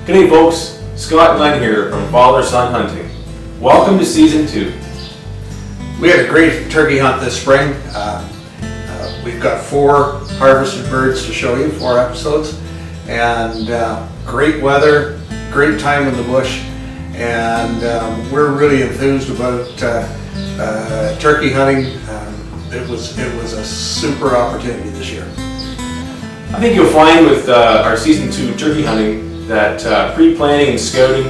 G'day folks, Scott and Len here from Father-Son Hunting. Welcome to Season 2. We had a great turkey hunt this spring. We've got 4 harvested birds to show you, 4 episodes, and great weather, great time in the bush, and we're really enthused about turkey hunting. It was a super opportunity this year. I think you'll find with our Season 2 turkey hunting that pre-planning and scouting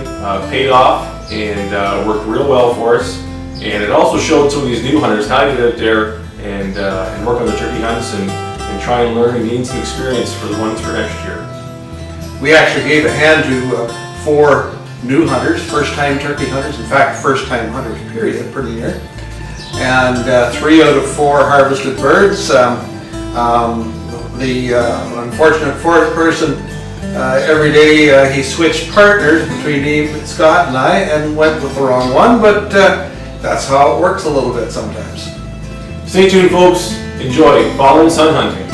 paid off and worked real well for us. And it also showed some of these new hunters how to get out there and work on the turkey hunts and try and learn and gain some experience for the ones for next year. We actually gave a hand to 4 new hunters, first-time turkey hunters, in fact, first-time hunters, period, pretty near. And 3 out of 4 harvested birds. The unfortunate 4th person, every day he switched partners between Scott and I and went with the wrong one, but that's how it works a little bit sometimes. Stay tuned folks, enjoy father and son hunting.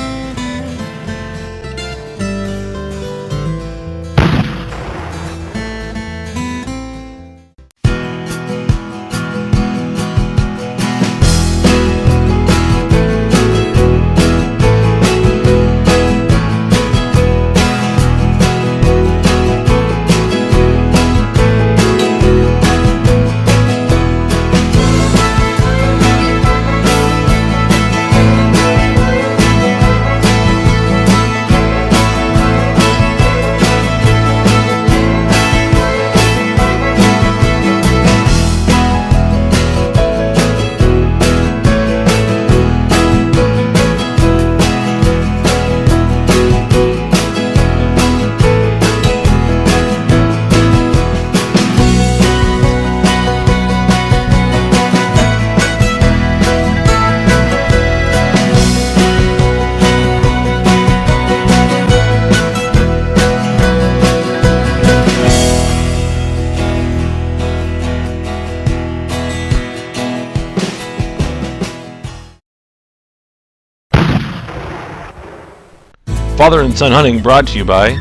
Father and Son Hunting brought to you by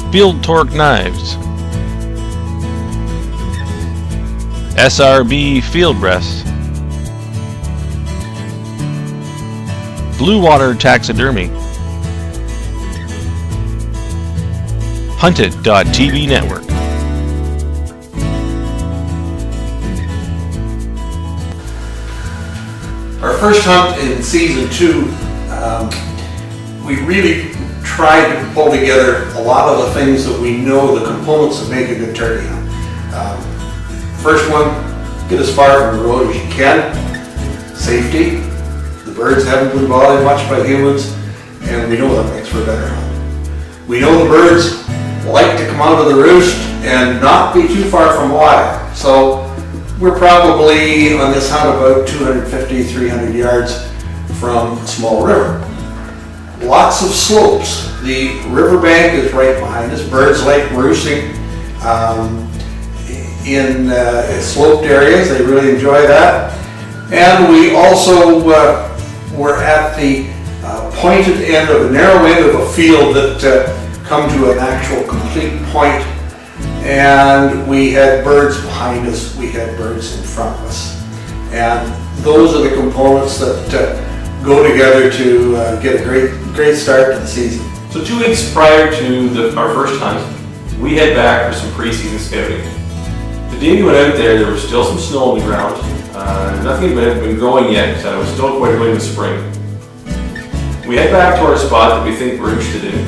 Field Torque Knives, SRB Field Breasts, Blue Water Taxidermy, Hunted.tv Network. Our first hunt in Season 2, we really tried to pull together a lot of the things that we know, the components that make a good turkey hunt. First one, get as far from the road as you can. Safety. The birds haven't been bothered much by humans, and we know that makes for a better hunt. We know the birds like to come out of the roost and not be too far from water. So we're probably on this hunt about 250, 300 yards from a small river. Lots of slopes. The riverbank is right behind us. Birds like roosting in sloped areas. They really enjoy that. And we also were at the pointed end of a narrow end of a field that come to an actual complete point. And we had birds behind us. We had birds in front of us. And those are the components that go together to get a great start to the season. So 2 weeks prior to our first hunt, we head back for some pre-season scouting. The day we went out there was still some snow on the ground. Nothing had been growing yet. It was still quite early in the spring. We head back to our spot that we think we're interested in,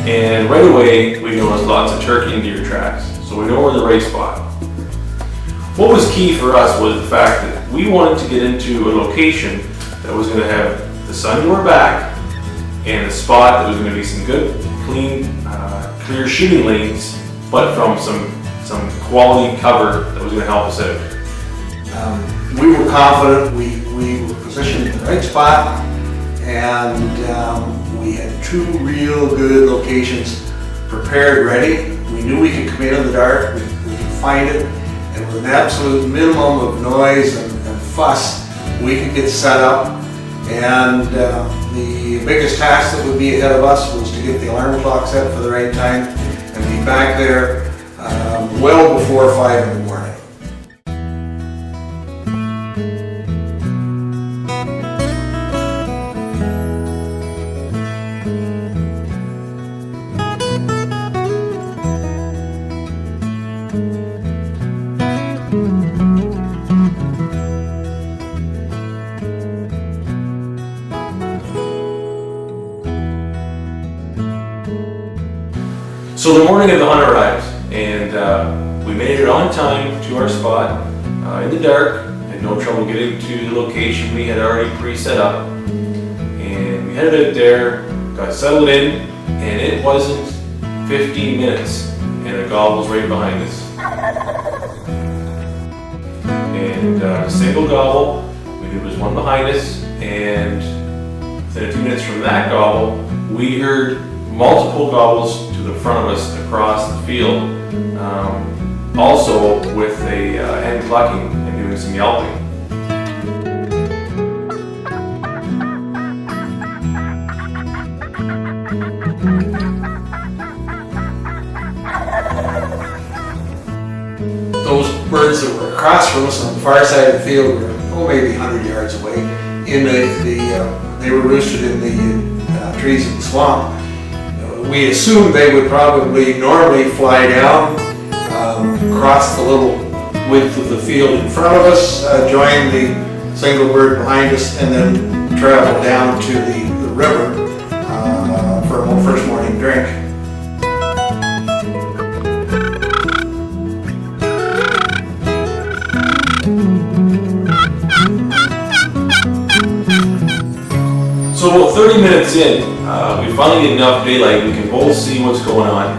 and right away we noticed lots of turkey and deer tracks, so we know we're in the right spot. What was key for us was the fact that we wanted to get into a location that was going to have the sun to our back and a spot that was going to be some good, clean, clear shooting lanes, but from some quality cover that was going to help us out. We were confident we were positioned in the right spot, and we had 2 real good locations prepared, ready. We knew we could come in the dark, we could find it, and with an absolute minimum of noise and fuss, we could get set up. And the biggest task that would be ahead of us was to get the alarm clock set for the right time and be back there well before 5 in the morning. So the morning of the hunt arrived, and we made it on time to our spot in the dark. Had no trouble getting to the location we had already pre-set up, and we headed out there, got settled in, and it wasn't 15 minutes, and the gobble was right behind us. And single gobble, we knew there was one behind us, and within a few minutes from that gobble, we heard multiple gobbles to the front of us across the field, also with a hen clucking and doing some yelping. Those birds that were across from us on the far side of the field were maybe 100 yards away. They were roosted in the trees in the swamp. We assumed they would probably normally fly down, cross the little width of the field in front of us, join the single bird behind us, and then travel down to the river for a first morning drink. So about 30 minutes in, we finally get enough daylight, we can both see what's going on.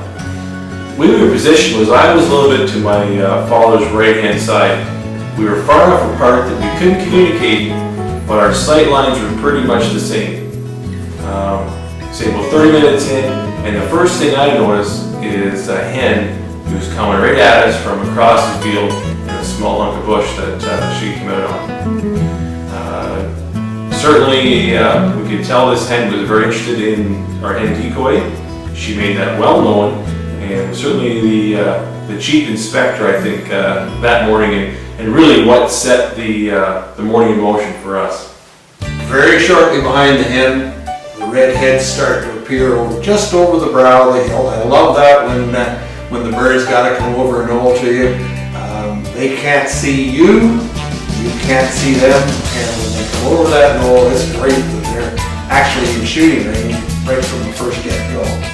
The way we were positioned was I was a little bit to my father's right-hand side. We were far enough apart that we couldn't communicate, but our sight lines were pretty much the same. Say about 30 minutes in, and the first thing I noticed is a hen who's coming right at us from across the field in a small hunk of bush that she came out on. Certainly, we could tell this hen was very interested in our hen decoy. She made that well known, and certainly the chief inspector, I think, that morning, and really what set the morning in motion for us. Very shortly behind the hen, the red heads start to appear just over the brow of the hill. I love that when the birds got to come over and knoll to you. They can't see you, you can't see them, and when they come over that knoll, it's great that they're actually in shooting range right from the first get-go.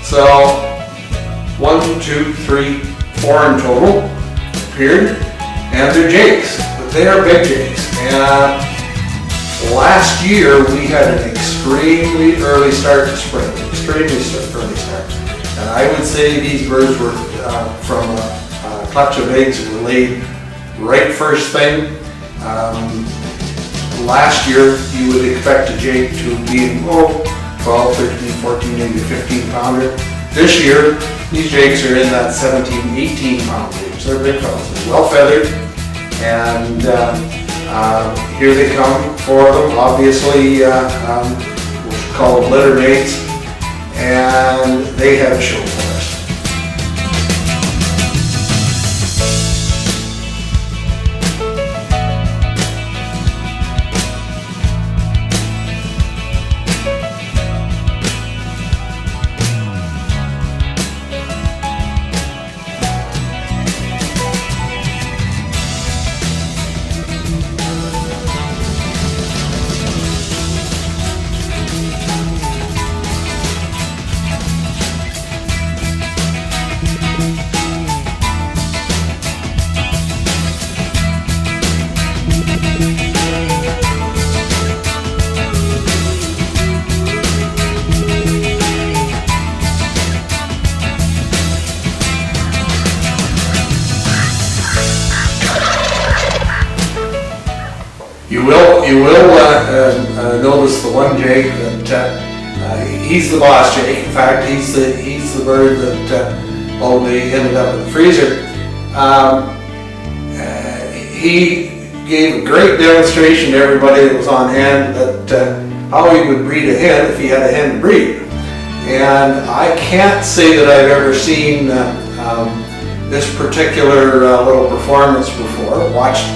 So, 1, 2, 3, 4 in total appeared, and they're jakes, but they are big jakes. And last year we had an extremely early start to spring, early start. And I would say these birds were from a clutch of eggs that were laid right first thing. Last year you would expect a jake to be 12, 13, 14, maybe 15 pounder. This year, these jakes are in that 17, 18 pound range. They're big fellas, they're well feathered, and here they come, 4 of them, obviously, we'll call them litter mates, and they have a show for us. You will notice the one Jake that he's the boss Jake. In fact, he's the bird that only ended up in the freezer. He gave a great demonstration to everybody that was on hand that how he would breed a hen if he had a hen to breed. And I can't say that I've ever seen this particular little performance before. Watched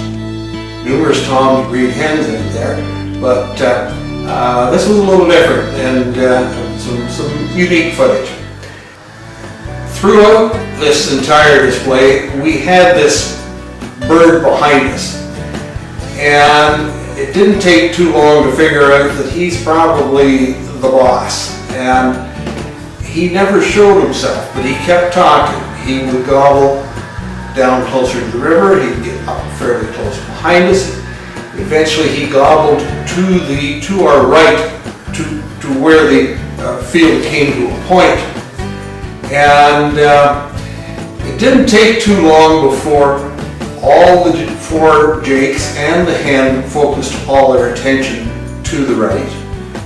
numerous toms breed hens in there, but this was a little different and some unique footage. Throughout this entire display, we had this bird behind us, and it didn't take too long to figure out that he's probably the boss. And he never showed himself, but he kept talking. He would gobble down closer to the river, he'd get up fairly close behind us. Eventually he gobbled to our right, to where the field came to a point. And it didn't take too long before all the 4 jakes and the hen focused all their attention to the right.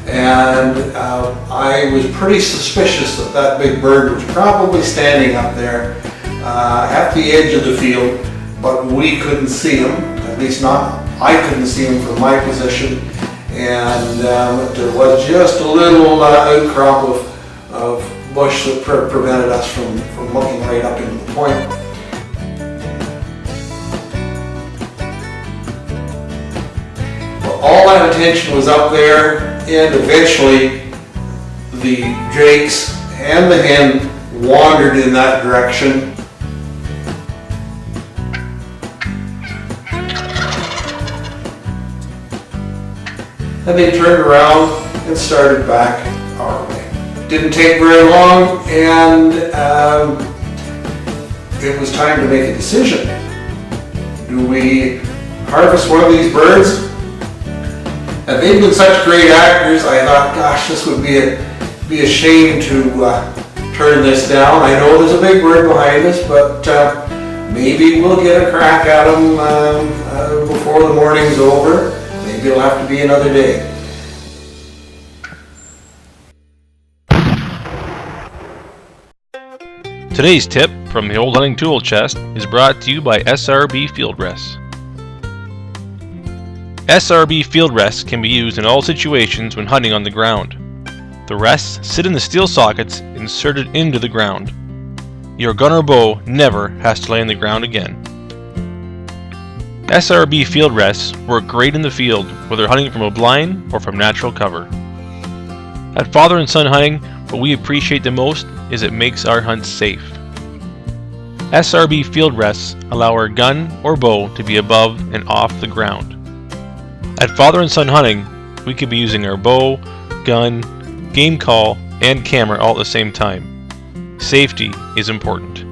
And I was pretty suspicious that that big bird was probably standing up there at the edge of the field, but we couldn't see him, at least not, I couldn't see him from my position. And there was just a little outcrop of bush that prevented us from looking right up into the point. But all that attention was up there, and eventually the jakes and the hen wandered in that direction. And they turned around and started back our way. Didn't take very long, and it was time to make a decision. Do we harvest one of these birds? And they've been such great actors, I thought, gosh, this would be a shame to turn this down. I know there's a big bird behind us, but maybe we'll get a crack at him before the morning's over. Maybe it'll have to be another day. Today's tip from the Old Hunting Tool Chest is brought to you by SRB Field Rests. SRB field rests can be used in all situations when hunting on the ground. The rests sit in the steel sockets inserted into the ground. Your gun or bow never has to lay on the ground again. SRB field rests work great in the field, whether hunting from a blind or from natural cover. At Father and Son Hunting, what we appreciate the most is it makes our hunts safe. SRB field rests allow our gun or bow to be above and off the ground. At Father and Son Hunting, we could be using our bow, gun, game call, and camera all at the same time. Safety is important.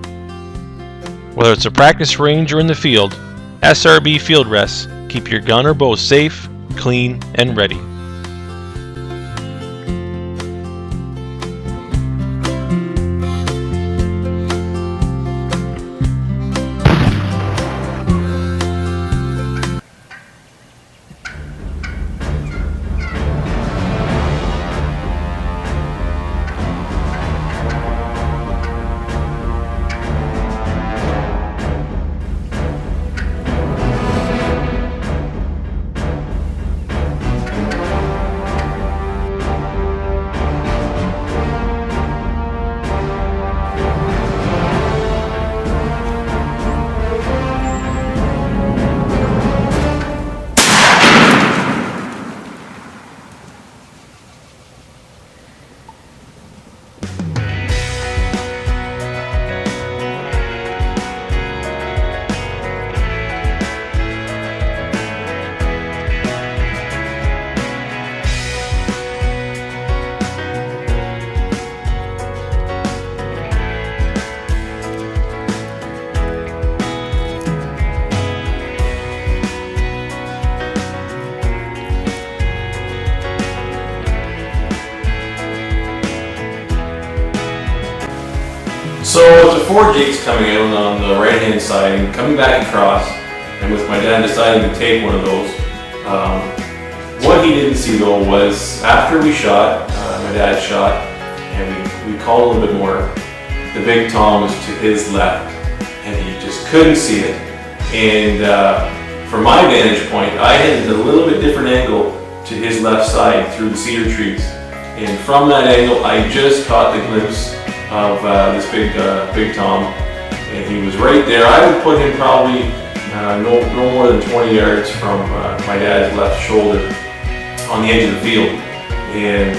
Whether it's a practice range or in the field, SRB field rests keep your gun or bow safe, clean, and ready. So with the 4 jakes coming in on the right hand side and coming back across, and with my dad deciding to take one of those, What he didn't see though was after we shot, my dad shot, and we called a little bit more, the big tom was to his left, and he just couldn't see it. And from my vantage point, I had a little bit different angle to his left side through the cedar trees. And from that angle, I just caught the glimpse of this big tom, and he was right there. I would put him probably no more than 20 yards from my dad's left shoulder on the edge of the field. And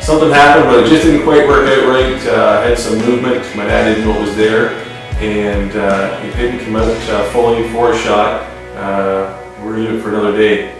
something happened, but it just didn't quite work out right. Had some movement. My dad didn't know it was there, and it didn't come out fully for a shot. We're going to do it for another day.